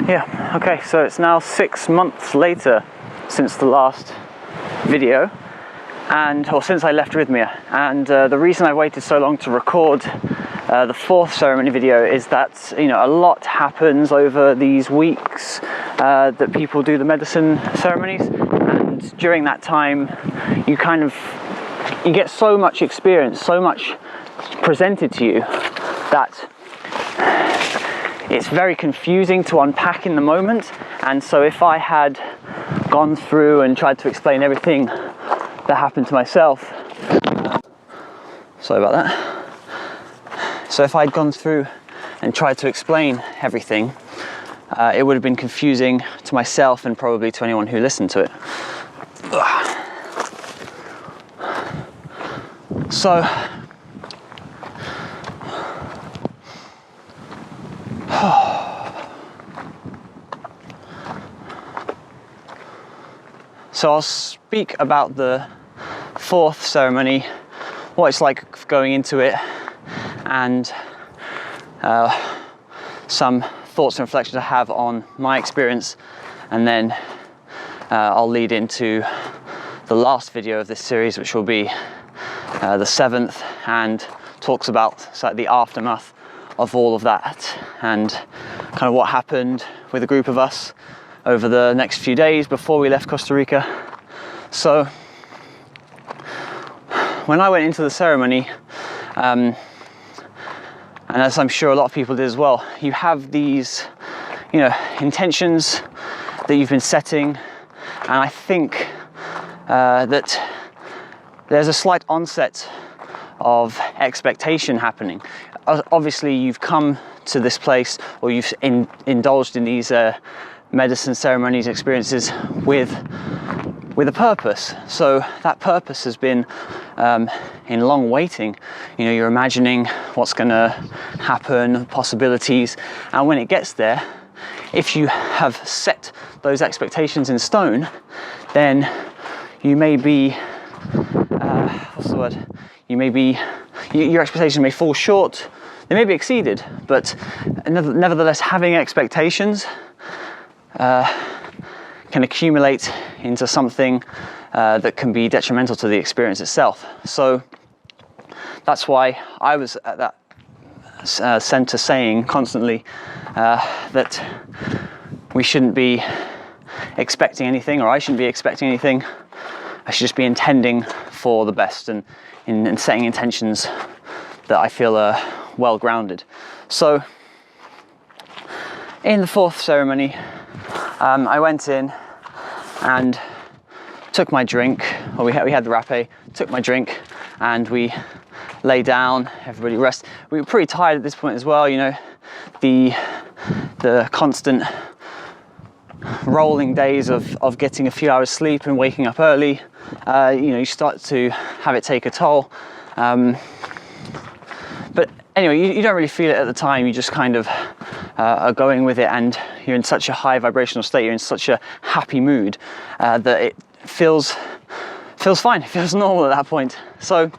Yeah, okay, so it's now 6 months later since the last video, or since I left Rythmia, and the reason I waited so long to record the fourth ceremony video is that, you know, a lot happens over these weeks that people do the medicine ceremonies, and during that time you get so much experience, so much presented to you, that it's very confusing to unpack in the moment. And so if I had gone through and tried to explain everything that happened to myself, sorry about that. So if I'd gone through and tried to explain everything, it would have been confusing to myself and probably to anyone who listened to it. So I'll speak about the fourth ceremony, what it's like going into it, and some thoughts and reflections I have on my experience, and then I'll lead into the last video of this series, which will be the seventh, and talks about the aftermath of all of that and kind of what happened with a group of us over the next few days before we left Costa Rica. So when I went into the ceremony, and as I'm sure a lot of people did as well, you have these, you know, intentions that you've been setting, and I think that there's a slight onset of expectation happening. Obviously you've come to this place, or you've indulged in these medicine ceremonies experiences with a purpose. So that purpose has been in long waiting. You know, you're imagining what's going to happen, possibilities, and when it gets there, if you have set those expectations in stone, then you may be your expectations may fall short. They may be exceeded, but nevertheless, having expectations can accumulate into something that can be detrimental to the experience itself. So that's why I was at that center saying constantly that we shouldn't be expecting anything, or I shouldn't be expecting anything. I should just be intending for the best and setting intentions that I feel are well grounded. So in the fourth ceremony, I went in and took my drink, or we had the rapé, took my drink, and we lay down, everybody rest. We were pretty tired at this point as well, you know, the constant rolling days of getting a few hours sleep and waking up early, you know, you start to have it take a toll. But anyway, you don't really feel it at the time. You just kind of are going with it, and you're in such a high vibrational state, you're in such a happy mood that it feels fine, it feels normal at that point. So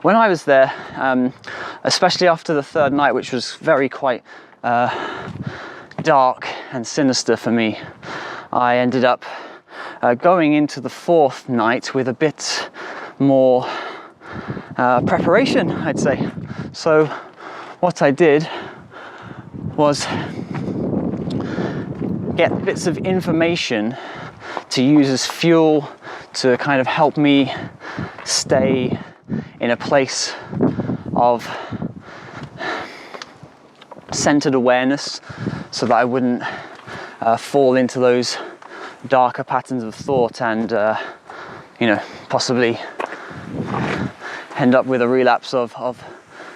when I was there, especially after the third night, which was quite dark and sinister for me, I ended up going into the fourth night with a bit more preparation, I'd say. So what I did was get bits of information to use as fuel to kind of help me stay in a place of centered awareness, so that I wouldn't fall into those darker patterns of thought and you know, possibly end up with a relapse of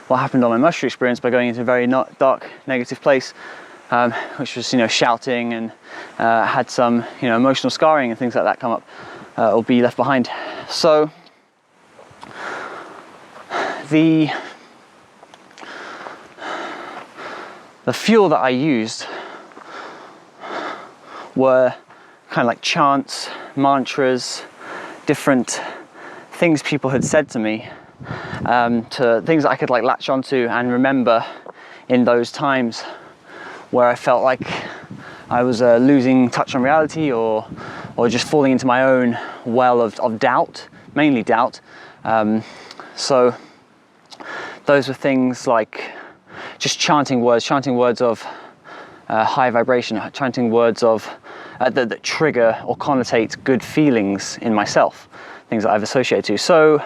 what happened on my mushroom experience by going into a very dark, negative place, which was, you know, shouting and had some, you know, emotional scarring and things like that come up or be left behind. So the fuel that I used were kind of like chants, mantras, different things people had said to me, to things that I could like latch onto and remember in those times where I felt like I was losing touch on reality, or just falling into my own well of doubt, mainly doubt. So those were things like just chanting words of high vibration, chanting words of that trigger or connotate good feelings in myself, things that I've associated to. So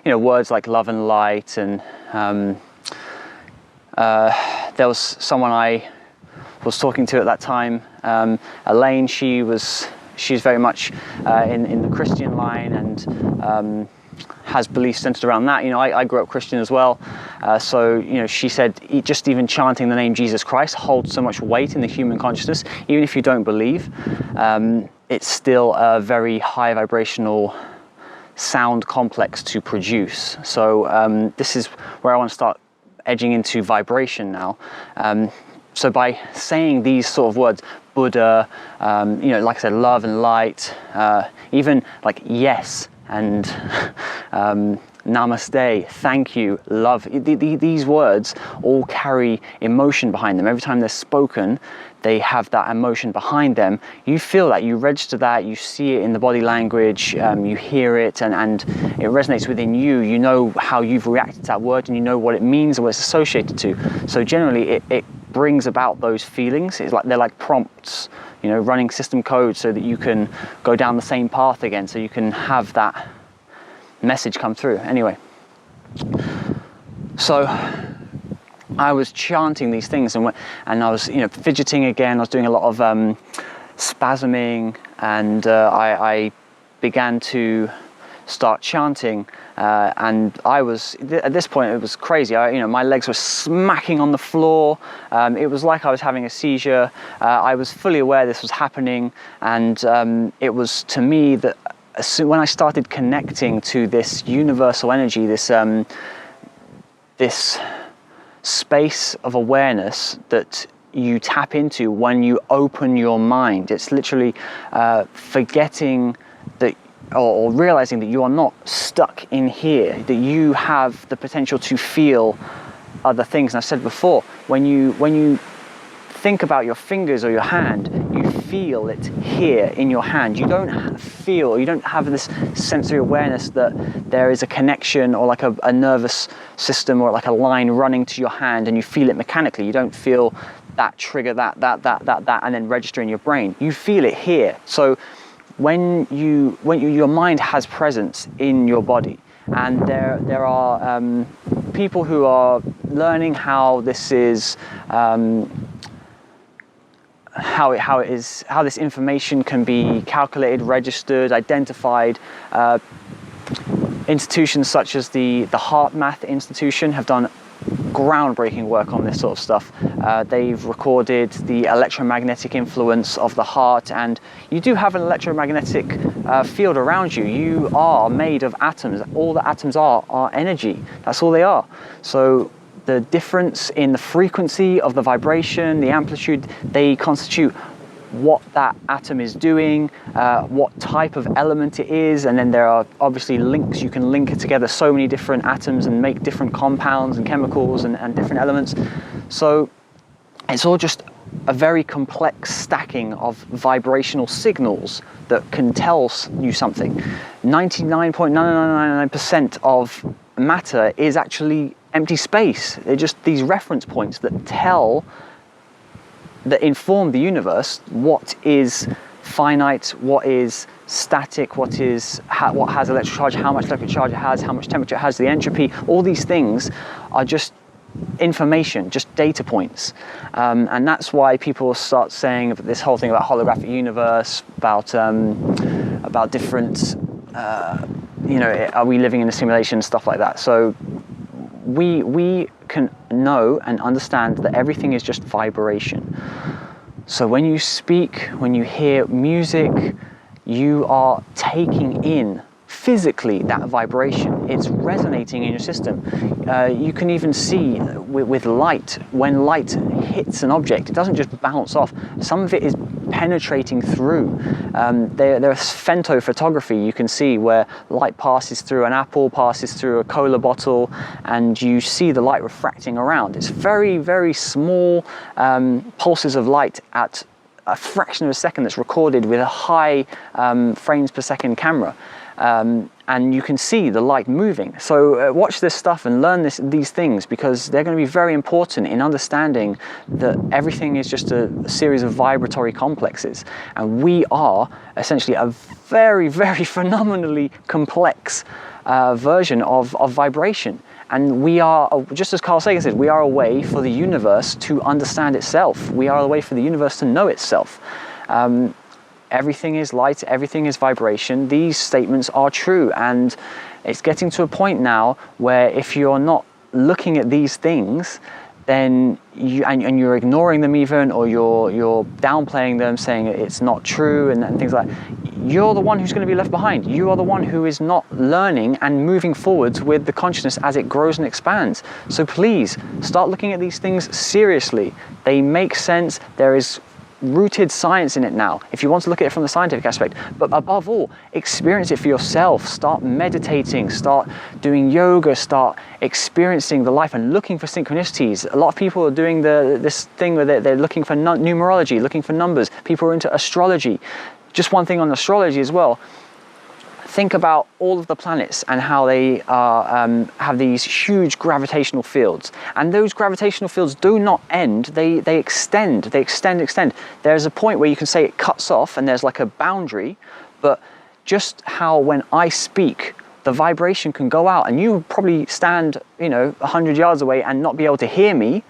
words like love and light, and there was someone I was talking to at that time, Elaine. She's very much in the Christian line, and has beliefs centered around that. I grew up Christian as well, so she said just even chanting the name Jesus Christ holds so much weight in the human consciousness. Even if you don't believe, it's still a very high vibrational sound complex to produce. So this is where I want to start edging into vibration now. So by saying these sort of words, Buddha, like I said, love and light, even like yes and namaste, thank you, love, these words all carry emotion behind them. Every time they're spoken, they have that emotion behind them. You feel that, you register that, you see it in the body language, you hear it, and it resonates within you. You know how you've reacted to that word, and you know what it means and what it's associated to. So generally it brings about those feelings. It's like they're like prompts, running system code, so that you can go down the same path again, so you can have that message come through. Anyway, so I was chanting these things, and I was fidgeting again. I was doing a lot of spasming, and I began to start chanting, and I was, at this point it was crazy. My legs were smacking on the floor. It was like I was having a seizure. I was fully aware this was happening, and it was to me that when I started connecting to this universal energy, this space of awareness that you tap into when you open your mind. It's literally forgetting that, or realizing that you are not stuck in here, that you have the potential to feel other things. And I said before, when you think about your fingers or your hand, you feel it here in your hand. You don't have this sensory awareness that there is a connection, or like a nervous system, or like a line running to your hand, and you feel it mechanically. You don't feel that trigger, that, and then register in your brain. You feel it here. So when your mind has presence in your body, and there are people who are learning how this is, how this information can be calculated, registered, identified. Institutions such as the Heart Math Institution have done groundbreaking work on this sort of stuff. They've recorded the electromagnetic influence of the heart, and you do have an electromagnetic field around you. You are made of atoms. All the atoms are energy. That's all they are. So the difference in the frequency of the vibration, the amplitude, they constitute what that atom is doing, what type of element it is, and then there are obviously links. You can link it together, so many different atoms, and make different compounds and chemicals and different elements. So it's all just a very complex stacking of vibrational signals that can tell you something. 99.9999% of matter is actually empty space. They're just these reference points that inform the universe what is finite, what is static, what has electric charge, how much electric charge it has, how much temperature it has, the entropy. All these things are just information, just data points, and that's why people start saying this whole thing about holographic universe, about different, are we living in a simulation, stuff like that. So we can know and understand that everything is just vibration. So when you speak, when you hear music, you are taking in physically that vibration. It's resonating in your system. You can even see with light, when light hits an object, it doesn't just bounce off. Some of it is penetrating through. There's femtophotography you can see where light passes through an apple, passes through a cola bottle, and you see the light refracting around. It's very, very small pulses of light at a fraction of a second that's recorded with a high frames per second camera. And you can see the light moving. So watch this stuff and learn these things, because they're going to be very important in understanding that everything is just a series of vibratory complexes. And we are essentially a very, very phenomenally complex version of vibration. And we are, just as Carl Sagan said, we are a way for the universe to understand itself. We are a way for the universe to know itself. Everything is light, everything is vibration. These statements are true, and it's getting to a point now where if you're not looking at these things, then you're ignoring them even, or you're downplaying them, saying it's not true and things like that, you're the one who's going to be left behind. You are the one who is not learning and moving forwards with the consciousness as it grows and expands. So please start looking at these things seriously. They make sense. There is rooted science in it now, if you want to look at it from the scientific aspect. But above all, experience it for yourself. Start meditating, start doing yoga, start experiencing the life and looking for synchronicities. A lot of people are doing this thing where they're looking for numerology, looking for numbers. People are into astrology. Just one thing on astrology as well. Think about all of the planets and how they have these huge gravitational fields. And those gravitational fields do not end, they extend, they extend. There's a point where you can say it cuts off and there's like a boundary, but just how when I speak, the vibration can go out, and you probably stand, 100 yards away and not be able to hear me,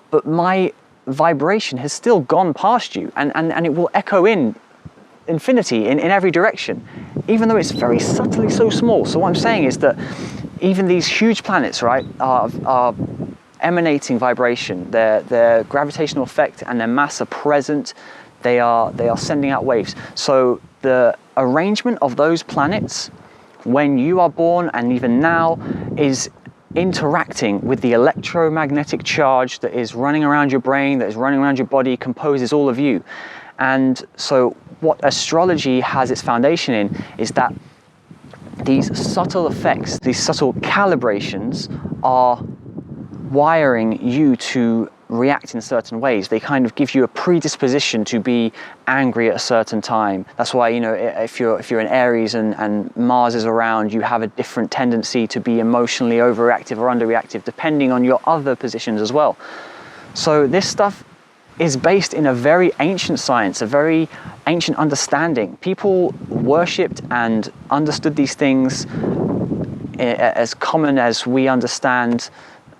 but my vibration has still gone past you, and it will echo in infinity in every direction, even though it's very subtly so small. So what I'm saying is that even these huge planets, right, are emanating vibration. Their gravitational effect and their mass are present. They are sending out waves. So the arrangement of those planets when you are born and even now is interacting with the electromagnetic charge that is running around your brain, that is running around your body, composes all of you. And so what astrology has its foundation in is that these subtle effects, these subtle calibrations are wiring you to react in certain ways. They kind of give you a predisposition to be angry at a certain time. That's why, if you're in Aries and Mars is around, you have a different tendency to be emotionally overreactive or underreactive, depending on your other positions as well. So this stuff is based in a very ancient science, a very ancient understanding. People worshipped and understood these things as common as we understand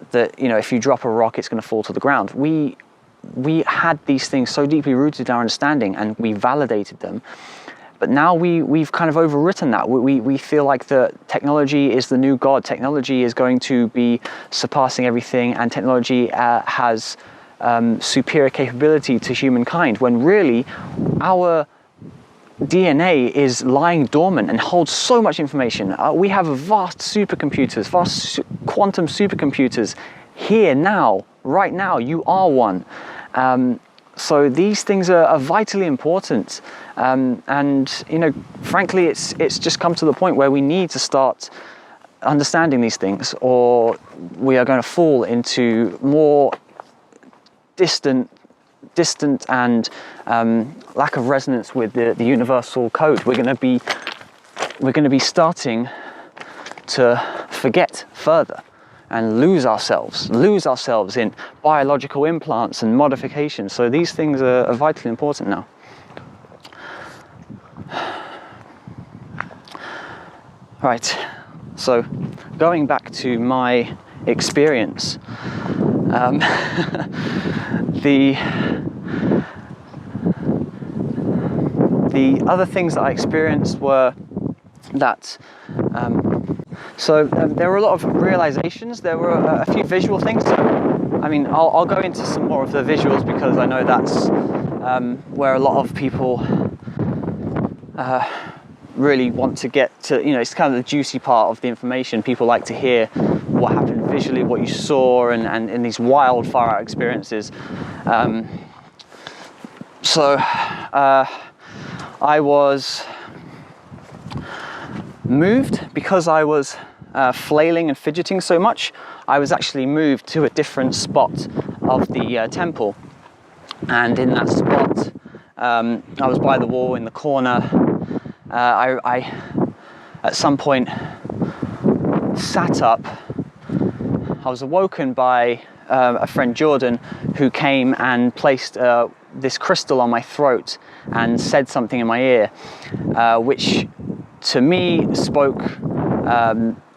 that, if you drop a rock, it's going to fall to the ground. We had these things so deeply rooted in our understanding, and we validated them. But now we've kind of overwritten that. We feel like the technology is the new God. Technology is going to be surpassing everything, and technology has superior capability to humankind, when really our DNA is lying dormant and holds so much information. We have vast supercomputers, vast quantum supercomputers here now, right now. You are one. So these things are vitally important. And frankly, it's just come to the point where we need to start understanding these things, or we are going to fall into more distant and lack of resonance with the universal code. We're going to be starting to forget further and lose ourselves in biological implants and modifications. So these things are vitally important now. Right, so going back to my experience, the other things that I experienced were that there were a lot of realizations. There were a few visual things. I'll go into some more of the visuals, because I know that's where a lot of people really want to get to. It's kind of the juicy part of the information. People like to hear what happened visually, what you saw, and in these wild far out experiences. I was moved because I was flailing and fidgeting so much. I was actually moved to a different spot of the temple, and in that spot I was by the wall in the corner. I at some point sat up. I was awoken by a friend, Jordan, who came and placed this crystal on my throat and said something in my ear, which to me spoke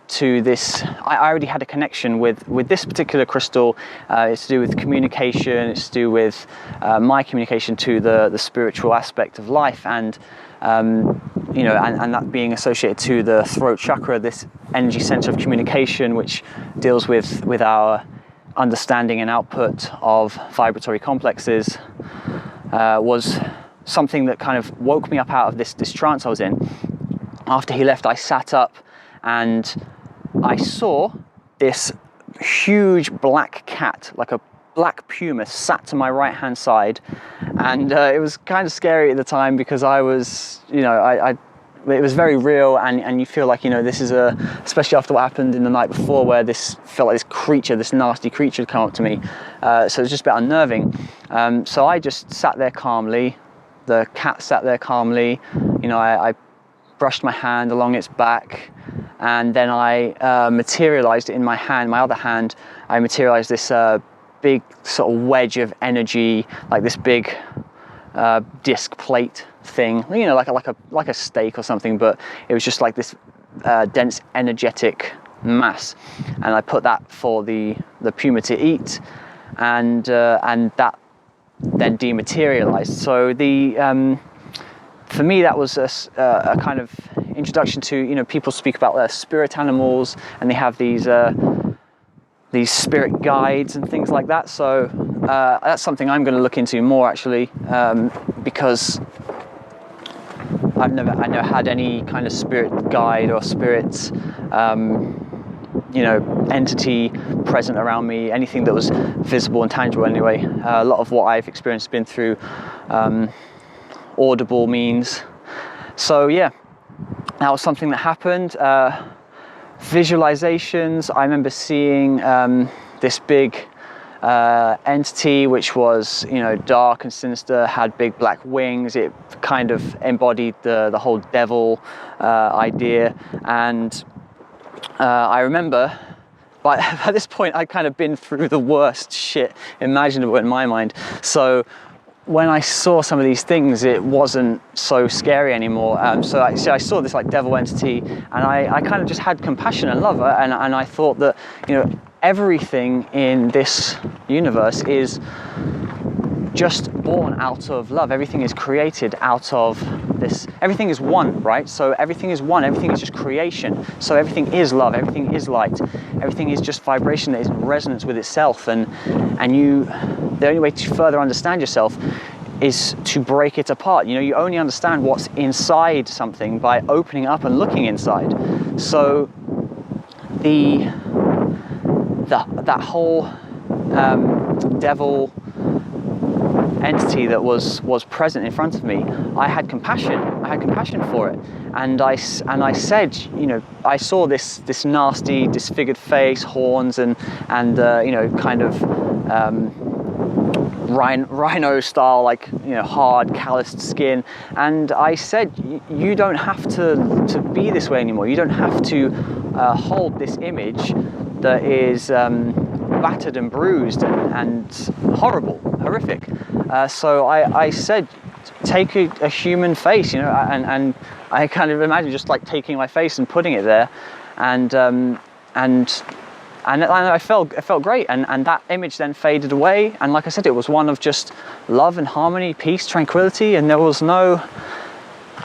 to this. I already had a connection with this particular crystal. It's to do with communication. It's to do with my communication to the spiritual aspect of life, and you know, and that being associated to the throat chakra, this energy center of communication, which deals with our understanding and output of vibratory complexes, was something that kind of woke me up out of this trance I was in. After he left, I sat up and I saw this huge black cat, like a black puma, sat to my right hand side, and it was kind of scary at the time because I was, you know, it was very real, and you feel like, you know, this is especially after what happened in the night before, where this felt like this creature, this nasty creature had come up to me, so it was just a bit unnerving. So I just sat there calmly, the cat sat there calmly, you know, I brushed my hand along its back, and then I materialized it in my hand, my other hand. I materialized this big sort of wedge of energy, like this big disc plate thing, you know, like a steak or something, but it was just like this dense energetic mass, and I put that for the puma to eat, and that then dematerialized. So for me, that was a kind of introduction to, you know, people speak about spirit animals, and they have these spirit guides and things like that. So that's something I'm going to look into more, actually, because I've never had any kind of spirit guide or spirit, you know, entity present around me, anything that was visible and tangible anyway. A lot of what I've experienced has been through audible means. So yeah, that was something that happened. Visualizations, I remember seeing this big entity, which was, you know, dark and sinister, had big black wings. It kind of embodied the whole devil idea, and I remember by this point I'd kind of been through the worst shit imaginable in my mind, so when I saw some of these things, it wasn't so scary anymore. So I saw this like devil entity, and I kind of just had compassion and love, and I thought that, you know, everything in this universe is just born out of love. Everything is created out of this. Everything is one, right? So everything is one. Everything is just creation. So everything is love. Everything is light. Everything is just vibration that is in resonance with itself. And the only way to further understand yourself is to break it apart. You know, you only understand what's inside something by opening up and looking inside. So that whole devil entity that was present in front of me, I had compassion for it, and I said, you know, I saw this nasty disfigured face, horns, and you know, kind of rhino style, like, you know, hard calloused skin, and I said, you don't have to be this way anymore. You don't have to hold this image that is battered and bruised and horrific. So I said, take a human face, you know, and I kind of imagine just like taking my face and putting it there, and I felt great, and that image then faded away, and like I said, it was one of just love and harmony, peace, tranquility, and there was no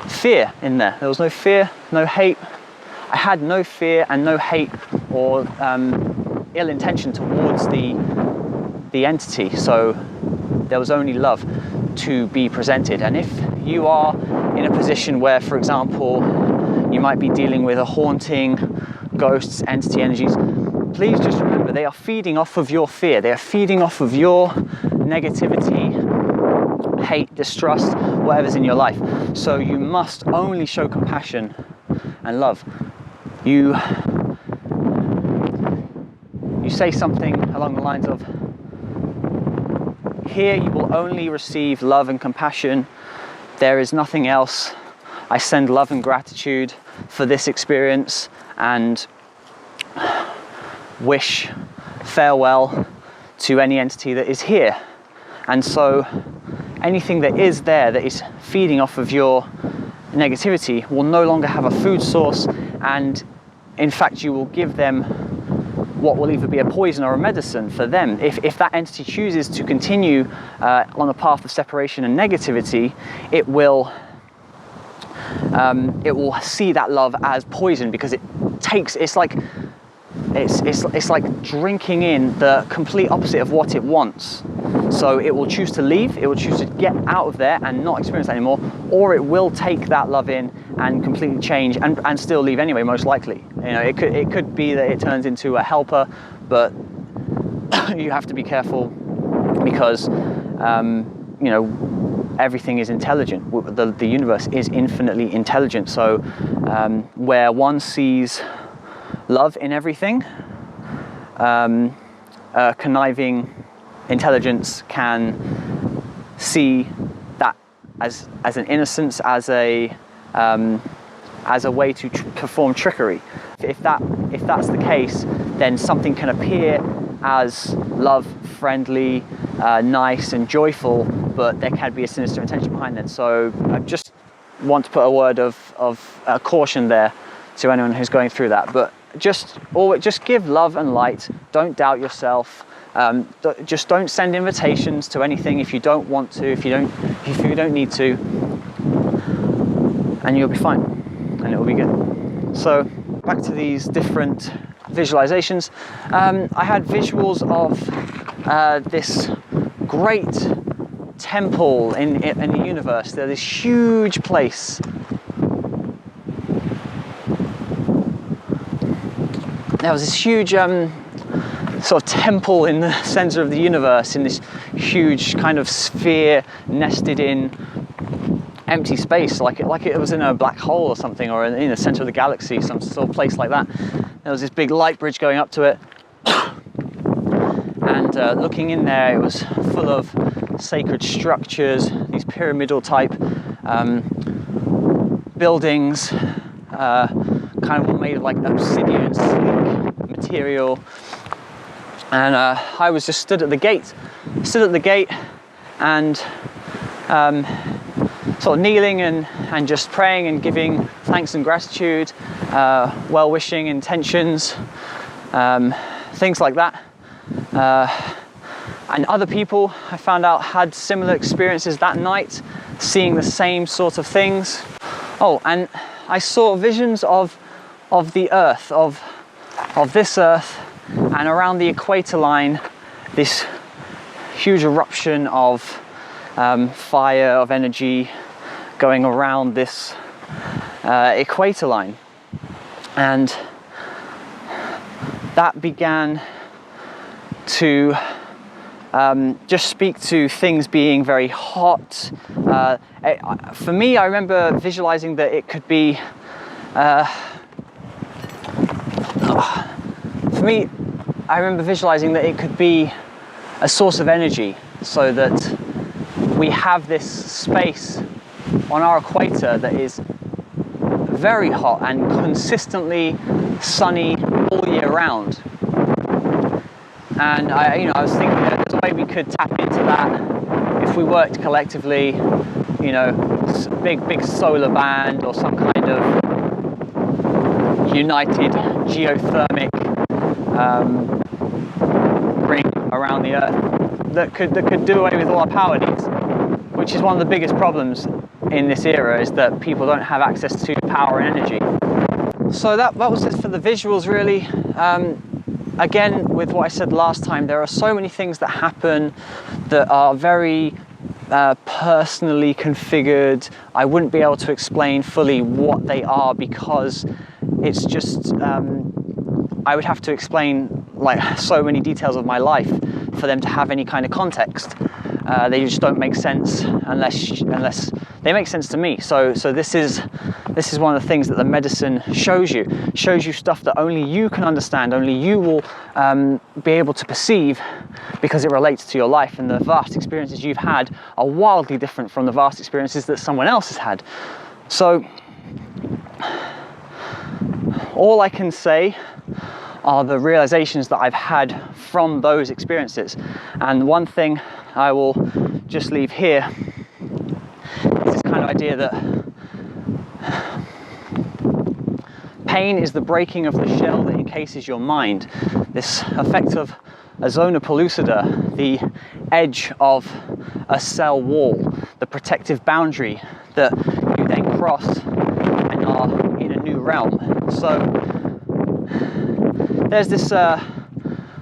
fear in there. There was no fear, no hate. I had no fear and no hate or ill intention towards the entity, so there was only love to be presented. And if you are in a position where, for example, you might be dealing with a haunting, ghosts, entity, energies, please just remember, they are feeding off of your fear. They are feeding off of your negativity, hate, distrust, whatever's in your life. So you must only show compassion and love. You say something along the lines of, here you will only receive love and compassion. There is nothing else. I send love and gratitude for this experience and wish farewell to any entity that is here. And so anything that is there that is feeding off of your negativity will no longer have a food source, and in fact you will give them what will either be a poison or a medicine for them. If that entity chooses to continue on a path of separation and negativity, it will see that love as poison, because it's like drinking in the complete opposite of what it wants. So it will choose to leave, it will choose to get out of there and not experience that anymore, or it will take that love in and completely change and still leave anyway, most likely. You know, it could be that it turns into a helper, but you have to be careful, because you know, everything is intelligent. The universe is infinitely intelligent. So where one sees love in everything, conniving intelligence can see that as an innocence, as a way to perform trickery. If that's the case, then something can appear as love, friendly, nice and joyful, but there can be a sinister intention behind that. So I just want to put a word of caution there to anyone who's going through that. But just give love and light. Don't doubt yourself. Just don't send invitations to anything if you don't want to, if you don't need to, and you'll be fine, and it'll be good. So back to these different visualizations. I had visuals of this great temple in the universe. There's this huge place. There was this huge sort of temple in the center of the universe, in this huge kind of sphere nested in empty space, like it was in a black hole or something, or in the center of the galaxy, some sort of place like that. There was this big light bridge going up to it, and looking in there, it was full of sacred structures, these pyramidal type buildings, kind of all made of like obsidian sleek material. And I was just stood at the gate and sort of kneeling and just praying and giving thanks and gratitude, well-wishing intentions, things like that. And other people, I found out, had similar experiences that night, seeing the same sort of things. Oh, and I saw visions of the earth, of this earth, and around the equator line, this huge eruption of fire, of energy going around this equator line. And that began to just speak to things being very hot. For me, I remember visualizing that it could be a source of energy, so that we have this space on our equator that is very hot and consistently sunny all year round. And I was thinking that there's a way we could tap into that if we worked collectively, you know, big solar band or some kind of united geothermic ring around the earth that could do away with all our power needs, which is one of the biggest problems in this era, is that people don't have access to power and energy. So that was it for the visuals, really. Again, with what I said last time, there are so many things that happen that are very personally configured. I wouldn't be able to explain fully what they are, because it's just I would have to explain like so many details of my life for them to have any kind of context. They just don't make sense unless they make sense to me. So this is one of the things that the medicine shows you stuff that only you can understand, only you will be able to perceive, because it relates to your life, and the vast experiences you've had are wildly different from the vast experiences that someone else has had. So all I can say are the realizations that I've had from those experiences. And one thing I will just leave here is this kind of idea that pain is the breaking of the shell that encases your mind. This effect of a zona pellucida, the edge of a cell wall, the protective boundary that you then cross and are in a new realm. So there's this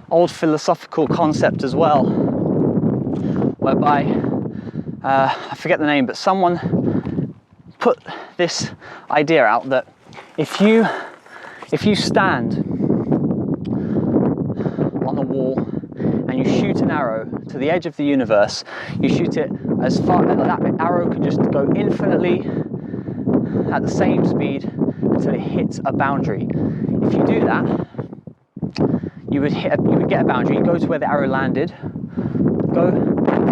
old philosophical concept as well, whereby, I forget the name, but someone put this idea out that if you stand on a wall and you shoot an arrow to the edge of the universe, you shoot it as far, that arrow can just go infinitely at the same speed until it hits a boundary. If you do that, you would get a boundary, you go to where the arrow landed,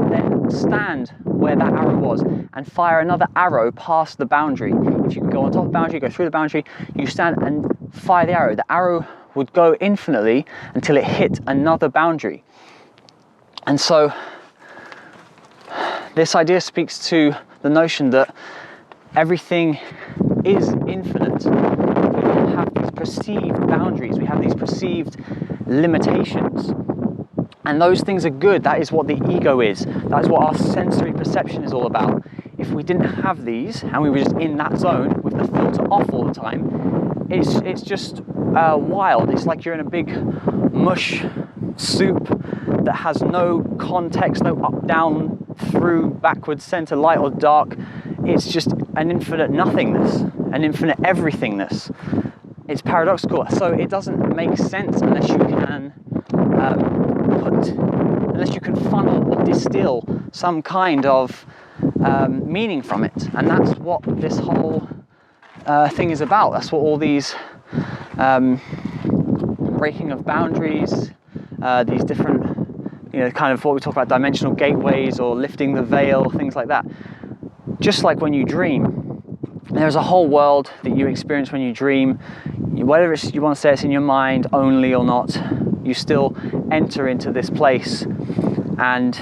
then stand where that arrow was and fire another arrow past the boundary. If you can go on top of the boundary, go through the boundary, you stand and fire the arrow. The arrow would go infinitely until it hit another boundary. And so this idea speaks to the notion that everything is infinite. We have these perceived boundaries, we have these perceived limitations, and those things are good. That is what the ego is. That is what our sensory perception is all about. If we didn't have these and we were just in that zone with the filter off all the time, it's just wild. It's like you're in a big mush soup that has no context, no up, down, through, backwards, center, light or dark. It's just an infinite nothingness, an infinite everythingness. It's paradoxical, so it doesn't make sense unless you can unless you can funnel or distill some kind of meaning from it. And that's what this whole thing is about. That's what all these breaking of boundaries, these different, kind of what we talk about, dimensional gateways or lifting the veil, things like that. Just like when you dream, there's a whole world that you experience when you dream. Whether you want to say it's in your mind only or not, you still enter into this place and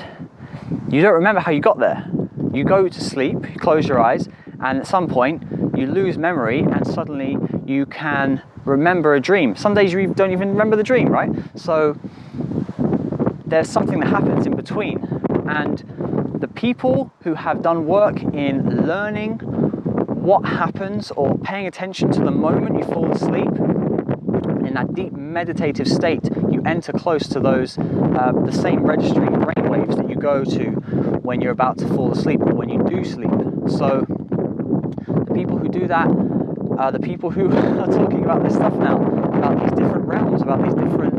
you don't remember how you got there. You go to sleep, you close your eyes, and at some point you lose memory and suddenly you can remember a dream. Some days you don't even remember the dream, right? So there's something that happens in between, and the people who have done work in learning what happens or paying attention to the moment you fall asleep, in that deep meditative state, you enter close to those, the same registering brain waves that you go to when you're about to fall asleep or when you do sleep. So the people who do that are the people who are talking about this stuff now, about these different realms, about these different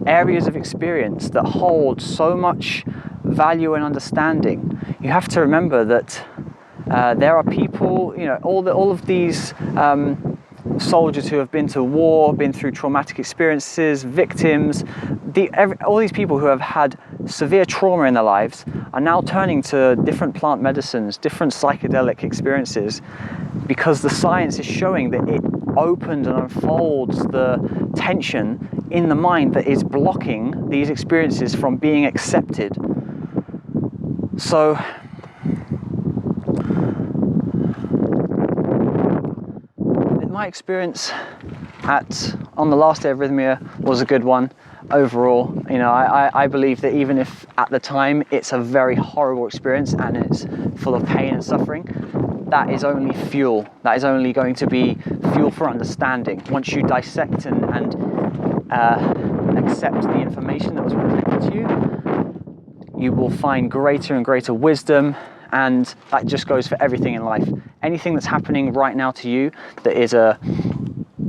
areas of experience that hold so much value and understanding. You have to remember that there are people, all of these soldiers who have been to war, been through traumatic experiences, victims, all these people who have had severe trauma in their lives are now turning to different plant medicines, different psychedelic experiences, because the science is showing that it opens and unfolds the tension in the mind that is blocking these experiences from being accepted. So my experience on the last day of Rythmia was a good one overall. I believe that even if at the time it's a very horrible experience and it's full of pain and suffering, that is only fuel. That is only going to be fuel for understanding. Once you dissect and accept the information that was presented to you, you will find greater and greater wisdom. And that just goes for everything in life. Anything that's happening right now to you that is a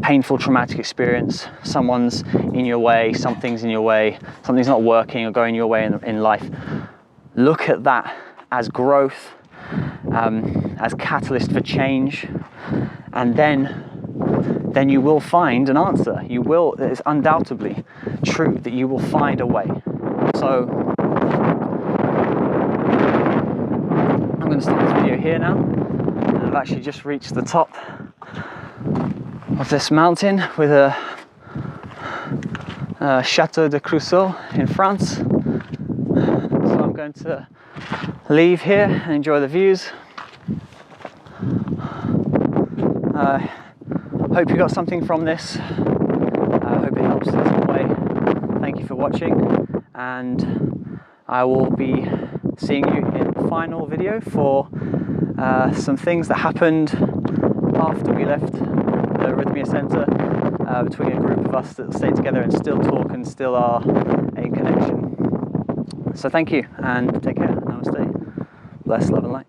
painful, traumatic experience, someone's in your way, something's in your way, something's not working or going your way in life, look at that as growth, as catalyst for change, and then you will find an answer. It's undoubtedly true that you will find a way. So I'm going to stop this video here now. And I've actually just reached the top of this mountain with a Chateau de Creusot in France. So I'm going to leave here and enjoy the views. Hope you got something from this. I hope it helps in some way. Thank you for watching, and I will be seeing you in the final video for some things that happened after we left the Rythmia Centre, between a group of us that stayed together and still talk and still are in connection. So thank you, and take care. Namaste. Bless, love and light.